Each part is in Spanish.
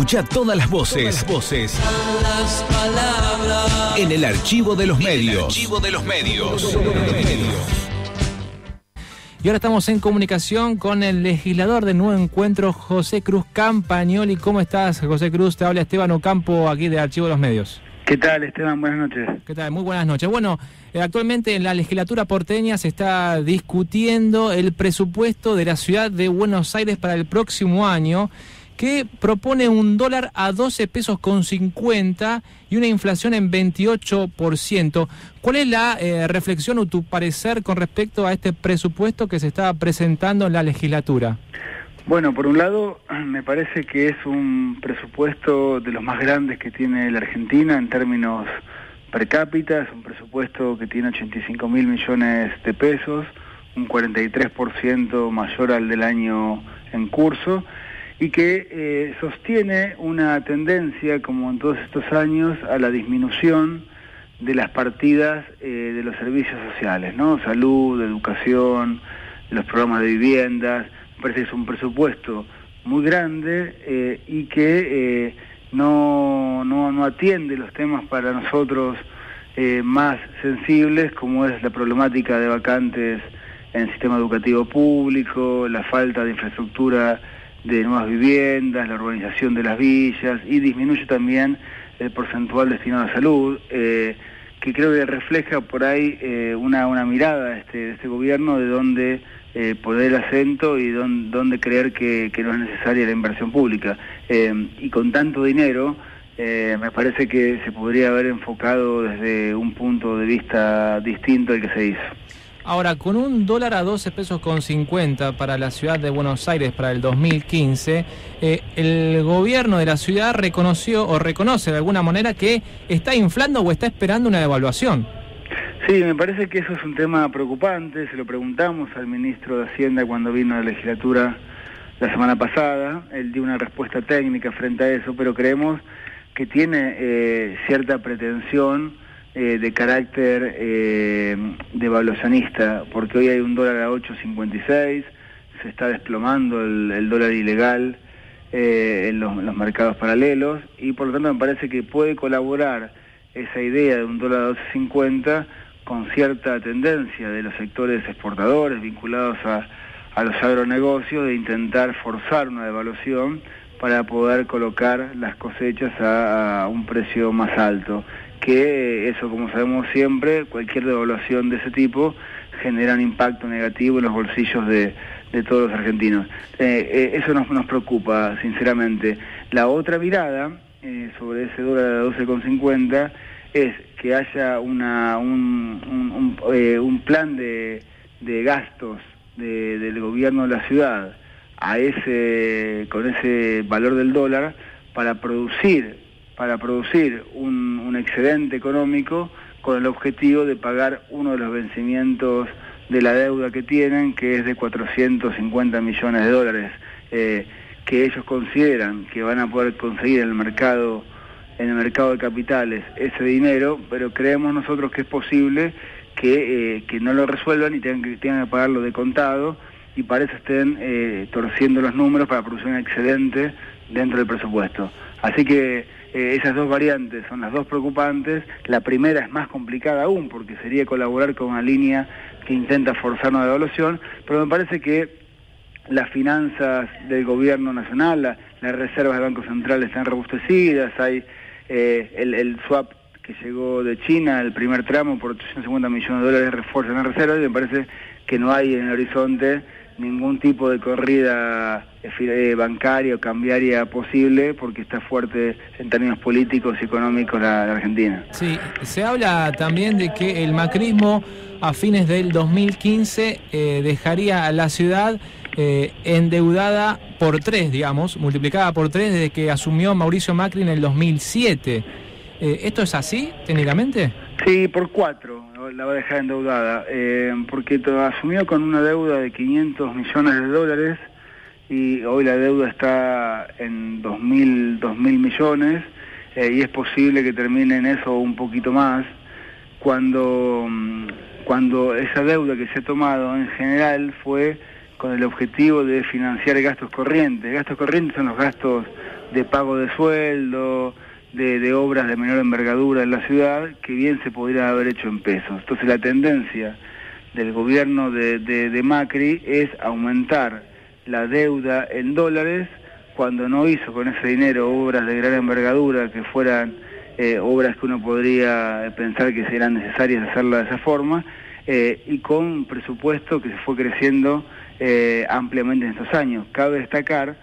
Escuchá todas las voces. Las palabras. En el archivo de los medios. Y ahora estamos en comunicación con el legislador del Nuevo Encuentro, José Cruz Campagnoli. ¿Cómo estás, José Cruz? Te habla Esteban Ocampo, aquí de Archivo de los Medios. ¿Qué tal, Esteban? Buenas noches. ¿Qué tal? Muy buenas noches. Bueno, actualmente en la legislatura porteña se está discutiendo el presupuesto de la ciudad de Buenos Aires para el próximo año, que propone un dólar a 12 pesos con 50 y una inflación en 28%. ¿Cuál es la reflexión o tu parecer con respecto a este presupuesto que se está presentando en la legislatura? Bueno, por un lado, me parece que es un presupuesto de los más grandes que tiene la Argentina en términos per cápita. Es un presupuesto que tiene 85.000 millones de pesos, un 43% mayor al del año en curso, y que sostiene una tendencia, como en todos estos años, a la disminución de las partidas de los servicios sociales, ¿no? Salud, educación, los programas de viviendas. Me parece que es un presupuesto muy grande y que no atiende los temas para nosotros más sensibles, como es la problemática de vacantes en el sistema educativo público, la falta de infraestructura de nuevas viviendas, la urbanización de las villas, y disminuye también el porcentual destinado a salud, que creo que refleja por ahí una mirada de este gobierno de dónde poner el acento y dónde creer que no es necesaria la inversión pública. Y con tanto dinero, me parece que se podría haber enfocado desde un punto de vista distinto al que se hizo. Ahora, con un dólar a 12 pesos con 50 para la ciudad de Buenos Aires para el 2015, el gobierno de la ciudad reconoció o reconoce de alguna manera que está inflando o está esperando una devaluación. Sí, me parece que eso es un tema preocupante. Se lo preguntamos al ministro de Hacienda cuando vino a la legislatura la semana pasada. Él dio una respuesta técnica frente a eso, pero creemos que tiene cierta pretensión de carácter devaluacionista, porque hoy hay un dólar a 8.56, se está desplomando el dólar ilegal en los mercados paralelos, y por lo tanto me parece que puede colaborar esa idea de un dólar a 12.50 con cierta tendencia de los sectores exportadores vinculados a los agronegocios de intentar forzar una devaluación para poder colocar las cosechas a un precio más alto. Que eso, como sabemos siempre, cualquier devaluación de ese tipo genera un impacto negativo en los bolsillos de todos los argentinos. Eso nos preocupa, sinceramente. La otra mirada sobre ese dólar a 12.50 es que haya un plan de gastos del gobierno de la ciudad con ese valor del dólar para producir un excedente económico con el objetivo de pagar uno de los vencimientos de la deuda que tienen, que es de 450 millones de dólares, que ellos consideran que van a poder conseguir en el mercado de capitales ese dinero, pero creemos nosotros que es posible que no lo resuelvan y tengan que pagarlo de contado, y para eso estén torciendo los números para producir un excedente dentro del presupuesto. Así que esas dos variantes son las dos preocupantes. La primera es más complicada aún, porque sería colaborar con una línea que intenta forzar una devaluación, pero me parece que las finanzas del gobierno nacional, las reservas del Banco Central están robustecidas, hay el swap que llegó de China, el primer tramo por 850 millones de dólares refuerzan las reservas, y me parece que no hay en el horizonte ningún tipo de corrida bancaria o cambiaria posible, porque está fuerte en términos políticos y económicos la Argentina. Sí, se habla también de que el macrismo a fines del 2015 dejaría a la ciudad endeudada por 3, digamos, multiplicada por 3 desde que asumió Mauricio Macri en el 2007. ¿Esto es así, técnicamente? Sí, por 4 la va a dejar endeudada, porque asumió con una deuda de 500 millones de dólares y hoy la deuda está en 2.000 millones, y es posible que termine en eso un poquito más, cuando esa deuda que se ha tomado en general fue con el objetivo de financiar gastos corrientes. Gastos corrientes son los gastos de pago de sueldo, de obras de menor envergadura en la ciudad, que bien se podría haber hecho en pesos. Entonces la tendencia del gobierno de Macri es aumentar la deuda en dólares cuando no hizo con ese dinero obras de gran envergadura que fueran obras que uno podría pensar que serán necesarias hacerlas de esa forma, y con un presupuesto que se fue creciendo ampliamente en estos años. Cabe destacar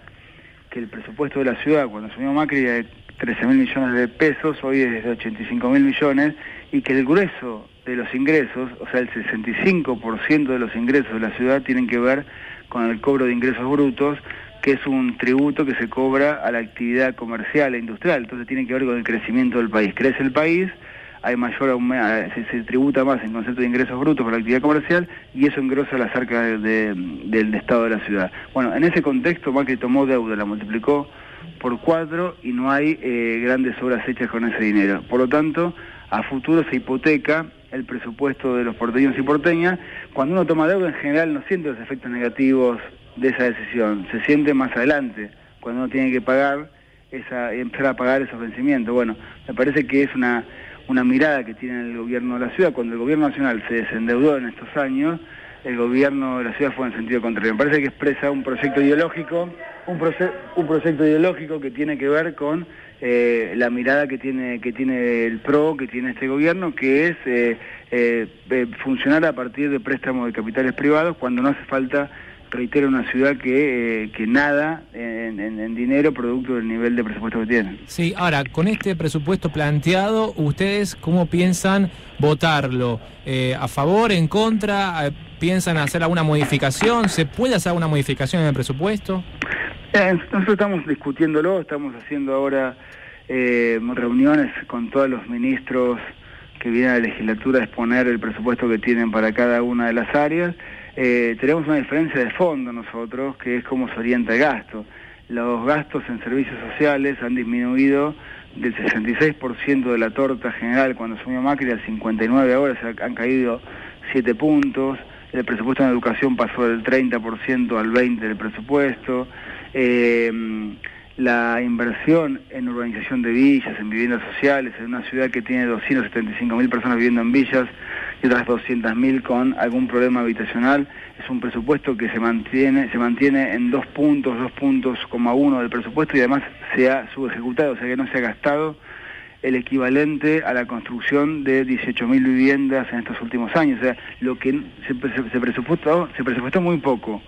que el presupuesto de la ciudad cuando asumió Macri era de 13.000 millones de pesos, hoy es de 85.000 millones, y que el grueso de los ingresos, o sea el 65% de los ingresos de la ciudad tienen que ver con el cobro de ingresos brutos, que es un tributo que se cobra a la actividad comercial e industrial. Entonces tiene que ver con el crecimiento del país. Crece el país, hay mayor aumento, se tributa más en concepto de ingresos brutos por la actividad comercial, y eso engrosa las arcas del estado de la ciudad. Bueno, en ese contexto Macri tomó deuda, la multiplicó por 4 y no hay grandes obras hechas con ese dinero. Por lo tanto, a futuro se hipoteca el presupuesto de los porteños y porteñas. Cuando uno toma deuda, en general no siente los efectos negativos de esa decisión, se siente más adelante, cuando uno tiene que pagar empezar a pagar esos vencimientos. Bueno, me parece que es una mirada que tiene el gobierno de la ciudad. Cuando el gobierno nacional se desendeudó en estos años, el gobierno de la ciudad fue en sentido contrario. Me parece que expresa un proyecto ideológico, un proyecto ideológico que tiene que ver con la mirada que tiene el PRO, que tiene este gobierno, que es funcionar a partir de préstamos de capitales privados cuando no hace falta, reitero, una ciudad que nada en dinero producto del nivel de presupuesto que tiene. Sí, ahora, con este presupuesto planteado, ¿ustedes cómo piensan votarlo? ¿A favor, en contra? ¿Piensan hacer alguna modificación? ¿Se puede hacer alguna modificación en el presupuesto? Nosotros estamos discutiéndolo, estamos haciendo ahora reuniones con todos los ministros que vienen a la legislatura a exponer el presupuesto que tienen para cada una de las áreas. Tenemos una diferencia de fondo nosotros, que es cómo se orienta el gasto. Los gastos en servicios sociales han disminuido del 66% de la torta general cuando asumió Macri al 59%, ahora se han caído 7 puntos. El presupuesto en educación pasó del 30% al 20% del presupuesto. La inversión en urbanización de villas, en viviendas sociales, en una ciudad que tiene 275.000 personas viviendo en villas y otras 200.000 con algún problema habitacional, es un presupuesto que se mantiene en 2 puntos, 2,1 del presupuesto, y además se ha subejecutado, o sea que no se ha gastado el equivalente a la construcción de 18.000 viviendas en estos últimos años. O sea, lo que se presupuestó muy poco,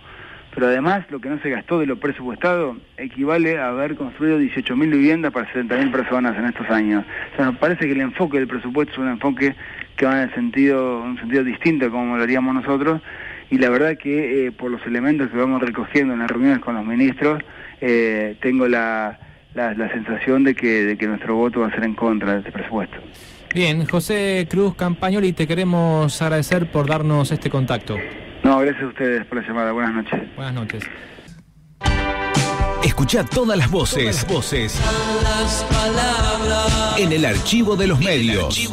pero además lo que no se gastó de lo presupuestado equivale a haber construido 18.000 viviendas para 70.000 personas en estos años. O sea, nos parece que el enfoque del presupuesto es un enfoque que va en un sentido distinto a como lo haríamos nosotros, y la verdad que por los elementos que vamos recogiendo en las reuniones con los ministros, tengo la sensación de que nuestro voto va a ser en contra de este presupuesto. Bien, José Cruz Campagnoli, te queremos agradecer por darnos este contacto. No, gracias a ustedes por la llamada. Buenas noches. Buenas noches. Escuchá todas las voces. Las palabras en el archivo de los medios.